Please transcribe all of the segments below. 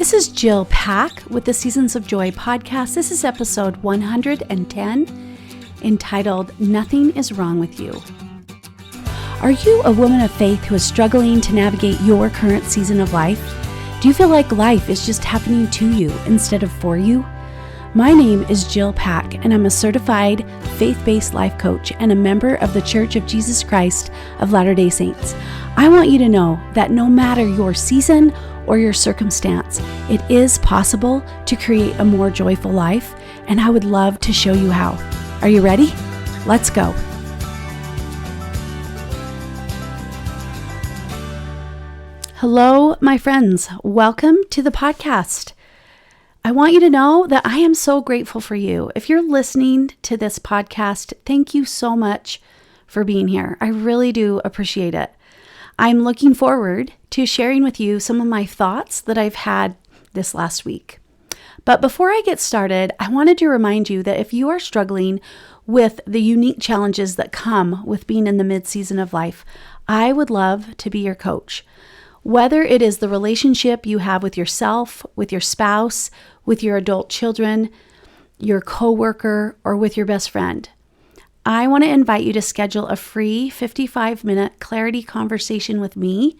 This is Jill Pack with the Seasons of Joy podcast. This is episode 110, entitled Nothing is Wrong with You. Are you a woman of faith who is struggling to navigate your current season of life? Do you feel like life is just happening to you instead of for you? My name is Jill Pack, and I'm a certified faith-based life coach and a member of the Church of Jesus Christ of Latter-day Saints. I want you to know that no matter your season or your circumstance, it is possible to create a more joyful life, and I would love to show you how. Are you ready? Let's go. Hello, my friends. Welcome to the podcast. I want you to know that I am so grateful for you. If you're listening to this podcast, thank you so much for being here. I really do appreciate it. I'm looking forward to sharing with you some of my thoughts that I've had this last week. But before I get started, I wanted to remind you that if you are struggling with the unique challenges that come with being in the mid-season of life, I would love to be your coach. Whether it is the relationship you have with yourself, with your spouse, with your adult children, your coworker, or with your best friend, I want to invite you to schedule a free 55-minute clarity conversation with me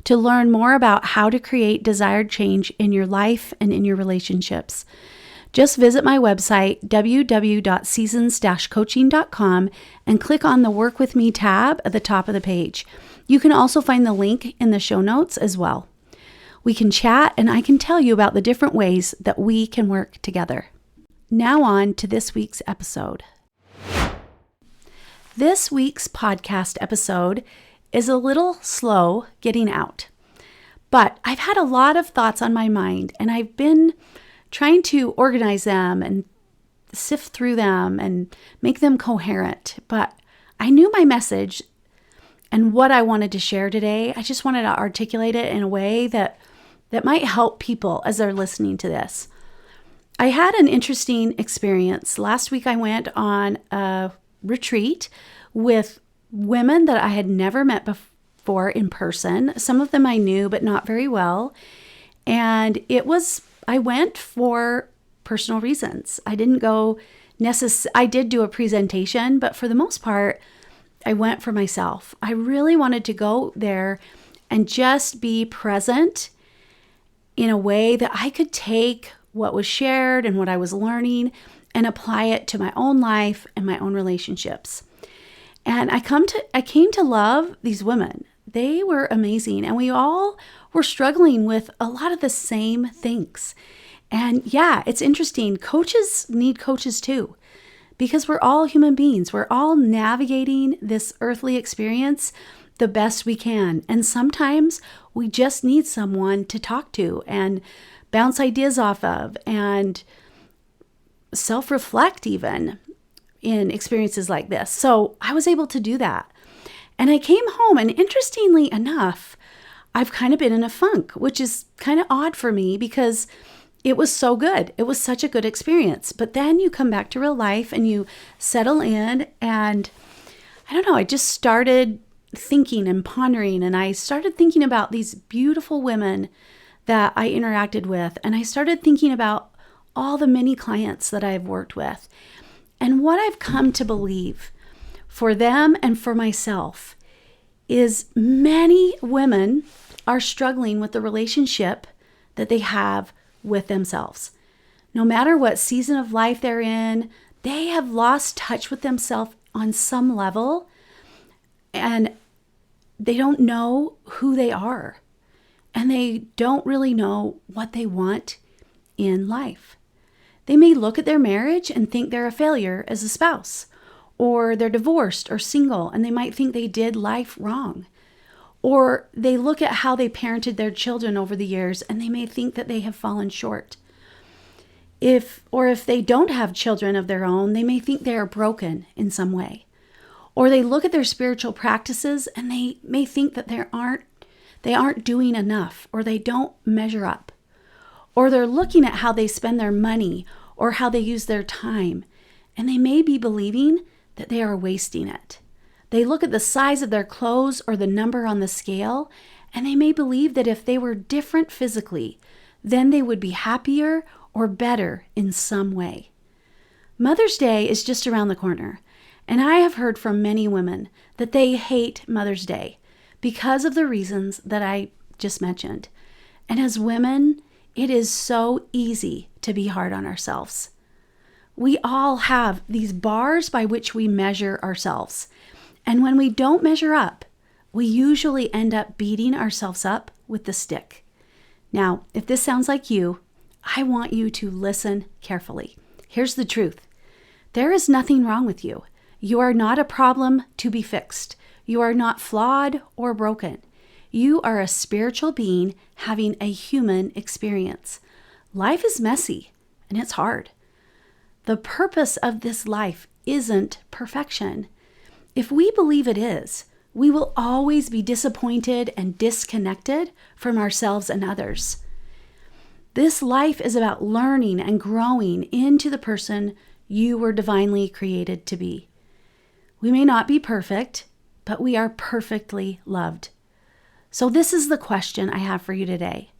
to learn more about how to create desired change in your life and in your relationships. Just visit my website, www.seasons-coaching.com, and click on the Work With Me tab at the top of the page. You can also find the link in the show notes as well. We can chat, and I can tell you about the different ways that we can work together. Now on to this week's episode. This week's podcast episode is a little slow getting out, but I've had a lot of thoughts on my mind, and I've been trying to organize them and sift through them and make them coherent. But I knew my message and what I wanted to share today. I just wanted to articulate it in a way that might help people as they're listening to this. I had an interesting experience. Last week I went on a retreat with women that I had never met before in person. Some of them I knew, but not very well. And I went for personal reasons. I didn't go I did do a presentation, but for the most part, I went for myself. I really wanted to go there and just be present in a way that I could take what was shared and what I was learning and apply it to my own life and my own relationships. And I came to love these women. They were amazing, and we all were struggling with a lot of the same things. And yeah, it's interesting. Coaches need coaches too, because we're all human beings. We're all navigating this earthly experience the best we can. And sometimes we just need someone to talk to and bounce ideas off of and self-reflect even in experiences like this. So I was able to do that. And I came home, and interestingly enough, I've kind of been in a funk, which is kind of odd for me because it was so good. It was such a good experience. But then you come back to real life and you settle in, and I don't know, I just started thinking and pondering, and I started thinking about these beautiful women that I interacted with, and I started thinking about all the many clients that I've worked with. And what I've come to believe for them and for myself is many women are struggling with the relationship that they have with themselves. No matter what season of life they're in, they have lost touch with themselves on some level, and they don't know who they are, and they don't really know what they want in life. They may look at their marriage and think they're a failure as a spouse, or they're divorced or single, and they might think they did life wrong. Or they look at how they parented their children over the years, and they may think that they have fallen short. If they don't have children of their own, they may think they are broken in some way. Or they look at their spiritual practices and they may think that they aren't doing enough, or they don't measure up. Or they're looking at how they spend their money or how they use their time, and they may be believing that they are wasting it. They look at the size of their clothes or the number on the scale, and they may believe that if they were different physically, then they would be happier or better in some way. Mother's Day is just around the corner, and I have heard from many women that they hate Mother's Day because of the reasons that I just mentioned. And as women, it is so easy to be hard on ourselves. We all have these bars by which we measure ourselves. And when we don't measure up, we usually end up beating ourselves up with the stick. Now, if this sounds like you, I want you to listen carefully. Here's the truth. There is nothing wrong with you. You are not a problem to be fixed. You are not flawed or broken. You are a spiritual being having a human experience. Life is messy and it's hard. The purpose of this life isn't perfection. If we believe it is, we will always be disappointed and disconnected from ourselves and others. This life is about learning and growing into the person you were divinely created to be. We may not be perfect, but we are perfectly loved. So this is the question I have for you today.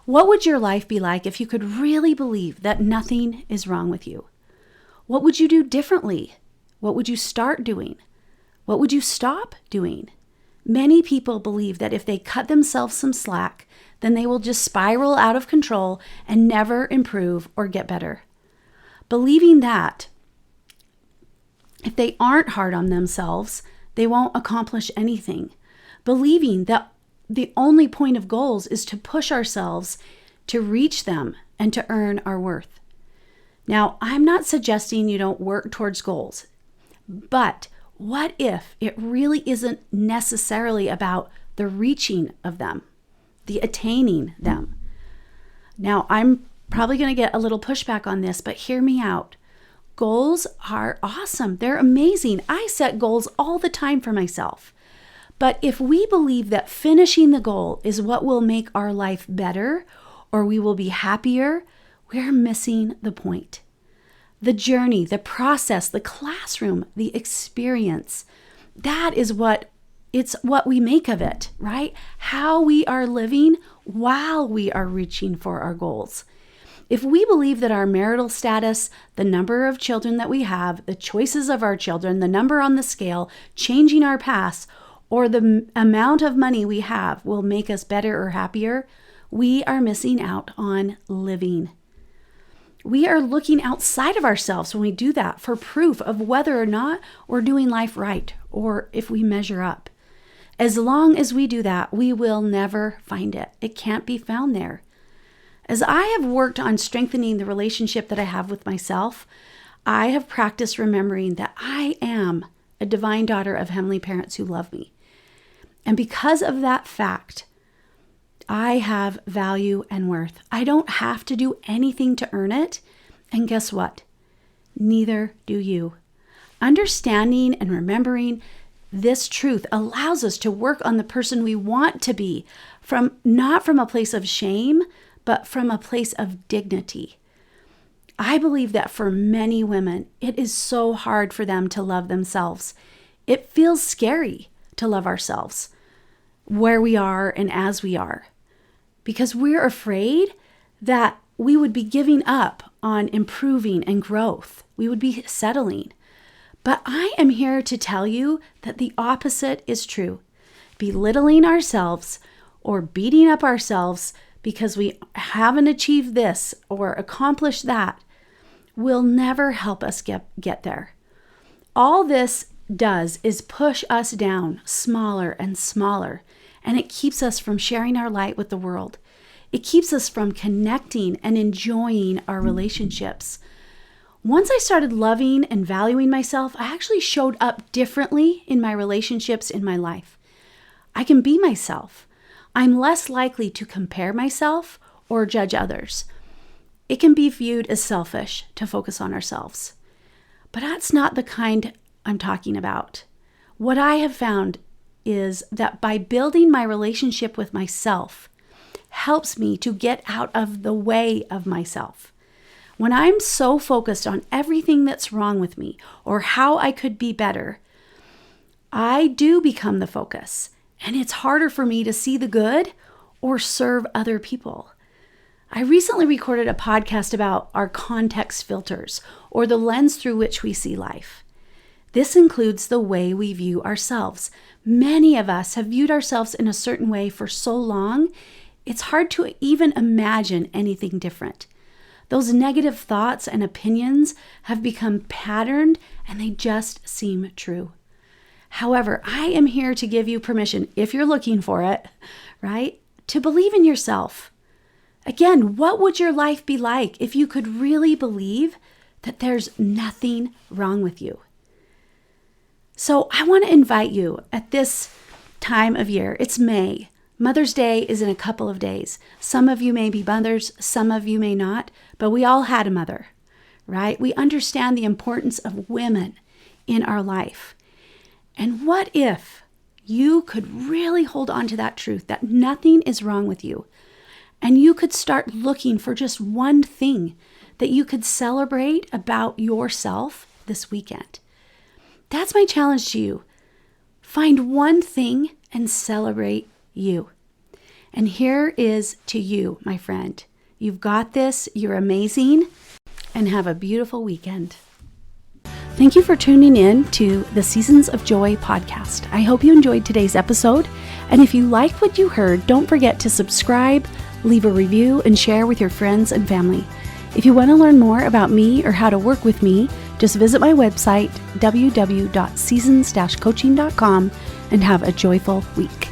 What would your life be like if you could really believe that nothing is wrong with you? What would you do differently? What would you start doing? What would you stop doing? Many people believe that if they cut themselves some slack, then they will just spiral out of control and never improve or get better. Believing that if they aren't hard on themselves, they won't accomplish anything. Believing that the only point of goals is to push ourselves to reach them and to earn our worth. Now, I'm not suggesting you don't work towards goals, but what if it really isn't necessarily about the reaching of them, the attaining them? Now, I'm probably going to get a little pushback on this, but hear me out. Goals are awesome. They're amazing. I set goals all the time for myself. But if we believe that finishing the goal is what will make our life better or we will be happier, we're missing the point. The journey, the process, the classroom, the experience, that is what we make of it, right? How we are living while we are reaching for our goals. If we believe that our marital status, the number of children that we have, the choices of our children, the number on the scale, changing our past, or the amount of money we have will make us better or happier, we are missing out on living. We are looking outside of ourselves when we do that for proof of whether or not we're doing life right or if we measure up. As long as we do that, we will never find it. It can't be found there. As I have worked on strengthening the relationship that I have with myself, I have practiced remembering that I am a divine daughter of heavenly parents who love me. And because of that fact, I have value and worth. I don't have to do anything to earn it. And guess what? Neither do you. Understanding and remembering this truth allows us to work on the person we want to be not from a place of shame, but from a place of dignity. I believe that for many women, it is so hard for them to love themselves. It feels scary to love ourselves where we are and as we are, because we're afraid that we would be giving up on improving and growth. We would be settling. But I am here to tell you that the opposite is true. Belittling ourselves or beating up ourselves because we haven't achieved this or accomplished that will never help us get there. All this does is push us down smaller and smaller, and it keeps us from sharing our light with the world. It keeps us from connecting and enjoying our relationships. Once I started loving and valuing myself, I actually showed up differently in my relationships in my life. I can be myself. I'm less likely to compare myself or judge others. It can be viewed as selfish to focus on ourselves. But that's not the kind I'm talking about. What I have found is that by building my relationship with myself helps me to get out of the way of myself. When I'm so focused on everything that's wrong with me or how I could be better, I do become the focus, and it's harder for me to see the good or serve other people. I recently recorded a podcast about our context filters, or the lens through which we see life. This includes the way we view ourselves. Many of us have viewed ourselves in a certain way for so long, it's hard to even imagine anything different. Those negative thoughts and opinions have become patterned and they just seem true. However, I am here to give you permission, if you're looking for it, right, to believe in yourself. Again, what would your life be like if you could really believe that there's nothing wrong with you? So I want to invite you at this time of year. It's May. Mother's Day is in a couple of days. Some of you may be mothers, some of you may not, but we all had a mother, right? We understand the importance of women in our life. And what if you could really hold on to that truth that nothing is wrong with you, and you could start looking for just one thing that you could celebrate about yourself this weekend? That's my challenge to you. Find one thing and celebrate you. And here is to you, my friend. You've got this. You're amazing. And have a beautiful weekend. Thank you for tuning in to the Seasons of Joy podcast. I hope you enjoyed today's episode. And if you liked what you heard, don't forget to subscribe, leave a review, and share with your friends and family. If you want to learn more about me or how to work with me, just visit my website, www.seasons-coaching.com, and have a joyful week.